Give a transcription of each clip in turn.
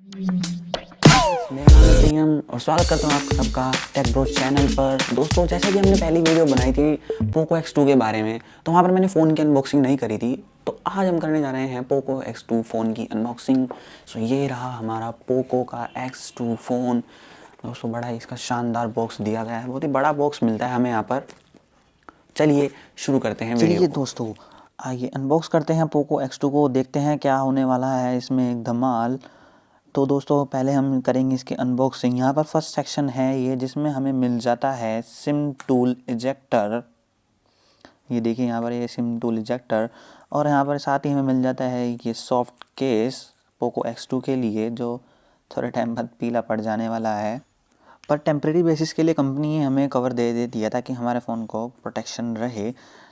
मेरा नाम है प्रियम और स्वागत करता हूँ आप सबका टेक ब्रो चैनल पर। दोस्तों, जैसे कि हमने पहली वीडियो बनाई थी पोको X2 के बारे में, तो वहाँ पर मैंने फ़ोन की अनबॉक्सिंग नहीं करी थी। तो आज हम करने जा रहे हैं पोको X2 फ़ोन की अनबॉक्सिंग। सो ये रहा हमारा पोको का X2 फ़ोन। दोस्तों, बड़ा ही इसका शानदार बॉक्स दिया गया है, बहुत ही बड़ा बॉक्स मिलता है हमें यहाँ पर। चलिए शुरू करते हैं वीडियो चलिए को। दोस्तों, आइए अनबॉक्स करते हैं पोको X2 को, देखते हैं क्या होने वाला है इसमें एक धमाल। तो दोस्तों, पहले हम करेंगे इसकी अनबॉक्सिंग। यहाँ पर फर्स्ट सेक्शन है ये, जिसमें हमें मिल जाता है सिम टूल इजेक्टर। ये देखिए, यहाँ पर ये सिम टूल इजेक्टर, और यहाँ पर साथ ही हमें मिल जाता है ये सॉफ्ट केस पोको X2 के लिए, जो थोड़े टाइम बाद पीला पड़ जाने वाला है। पर टेम्प्रेरी बेसिस के लिए कंपनी हमें कवर दे देती है ताकि हमारे फ़ोन को प्रोटेक्शन रहे।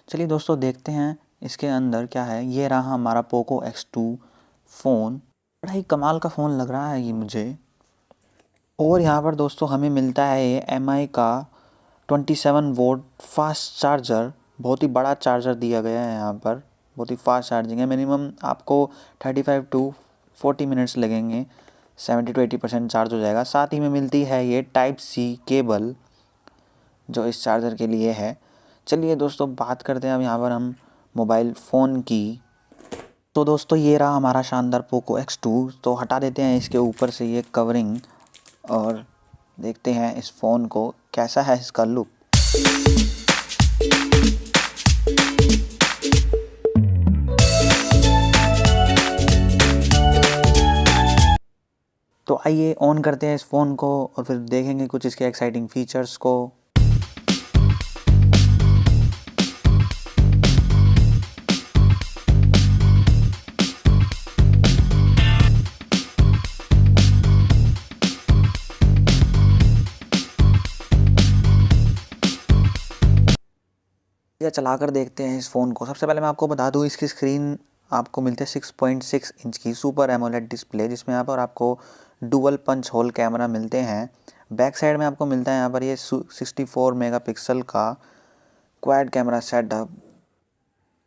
चलिए दोस्तों, देखते हैं इसके अंदर क्या है। ये रहा हमारा पोको X2 फ़ोन। बड़ा ही कमाल का फ़ोन लग रहा है ये मुझे। और यहाँ पर दोस्तों हमें मिलता है ये MI का 27 वोल्ट फास्ट चार्जर। बहुत ही बड़ा चार्जर दिया गया है यहाँ पर, बहुत ही फास्ट चार्जिंग है। मिनिमम आपको 35 टू 40 मिनट्स लगेंगे, 70 टू 80% चार्ज हो जाएगा। साथ ही में मिलती है ये Type-C केबल, जो इस चार्जर के लिए है। चलिए दोस्तों, बात करते हैं अब यहाँ पर हम मोबाइल फ़ोन की। तो दोस्तों, ये रहा हमारा शानदार पोको X2। तो हटा देते हैं इसके ऊपर से ये कवरिंग और देखते हैं इस फ़ोन को कैसा है इसका लुक। तो आइए ऑन करते हैं इस फ़ोन को और फिर देखेंगे कुछ इसके एक्साइटिंग फीचर्स को। या चलाकर देखते हैं इस फ़ोन को। सबसे पहले मैं आपको बता दूं, इसकी स्क्रीन आपको मिलती है 6.6 इंच की सुपर एमोलेड डिस्प्ले, जिसमें यहाँ पर आपको डुअल पंच होल कैमरा मिलते हैं। बैक साइड में आपको मिलता है यहाँ पर ये 64 मेगापिक्सल का quad camera setup.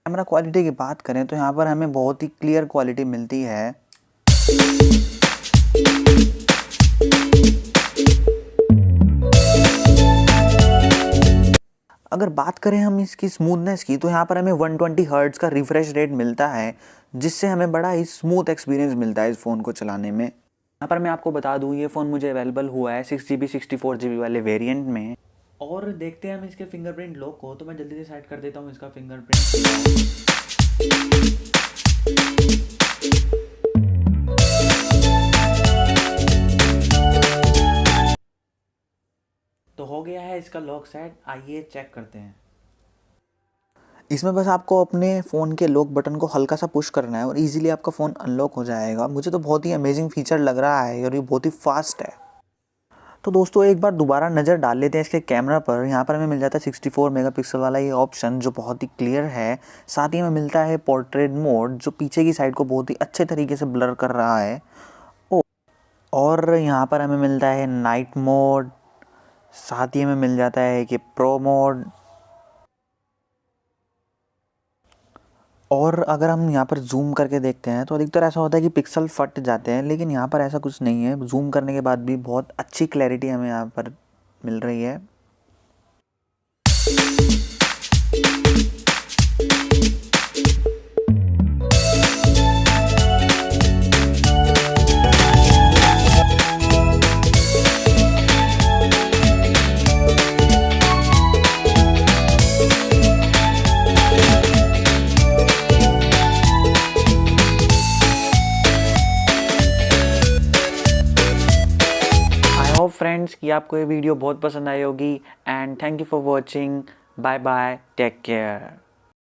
Camera quality की बात करें तो यहाँ पर हमें बहुत ही क्लियर क्वालिटी मिलती है। अगर बात करें हम इसकी स्मूथनेस की, तो यहाँ पर हमें 120 हर्ट्ज़ का रिफ्रेश रेट मिलता है, जिससे हमें बड़ा ही स्मूथ एक्सपीरियंस मिलता है इस फ़ोन को चलाने में। यहाँ पर मैं आपको बता दूँ, ये फ़ोन मुझे अवेलेबल हुआ है 6GB 64GB वाले वेरिएंट में। और देखते हैं हम इसके फिंगरप्रिंट लॉक को। तो मैं जल्दी से सेट कर देता हूँ इसका फिंगरप्रिंट। तो हो गया है इसका लॉक सेट। आइए चेक करते हैं। इसमें बस आपको अपने फ़ोन के लॉक बटन को हल्का सा पुश करना है और इजीली आपका फ़ोन अनलॉक हो जाएगा। मुझे तो बहुत ही अमेजिंग फीचर लग रहा है और ये बहुत ही फास्ट है। तो दोस्तों, एक बार दोबारा नज़र डाल लेते हैं इसके कैमरा पर। यहाँ पर हमें मिल जाता है 64 मेगापिक्सल वाला ये ऑप्शन, जो बहुत ही क्लियर है। साथ ही हमें मिलता है पोर्ट्रेट मोड, जो पीछे की साइड को बहुत ही अच्छे तरीके से ब्लर कर रहा है। और यहाँ पर हमें मिलता है नाइट मोड। साथ ही हमें मिल जाता है कि प्रो मोड। और अगर हम यहाँ पर जूम करके देखते हैं तो अधिकतर ऐसा होता है कि पिक्सल फट जाते हैं, लेकिन यहाँ पर ऐसा कुछ नहीं है। जूम करने के बाद भी बहुत अच्छी क्लैरिटी हमें यहाँ पर मिल रही है। होप फ्रेंड्स कि आपको ये वीडियो बहुत पसंद आई होगी। And thank you for watching. Bye bye, take care.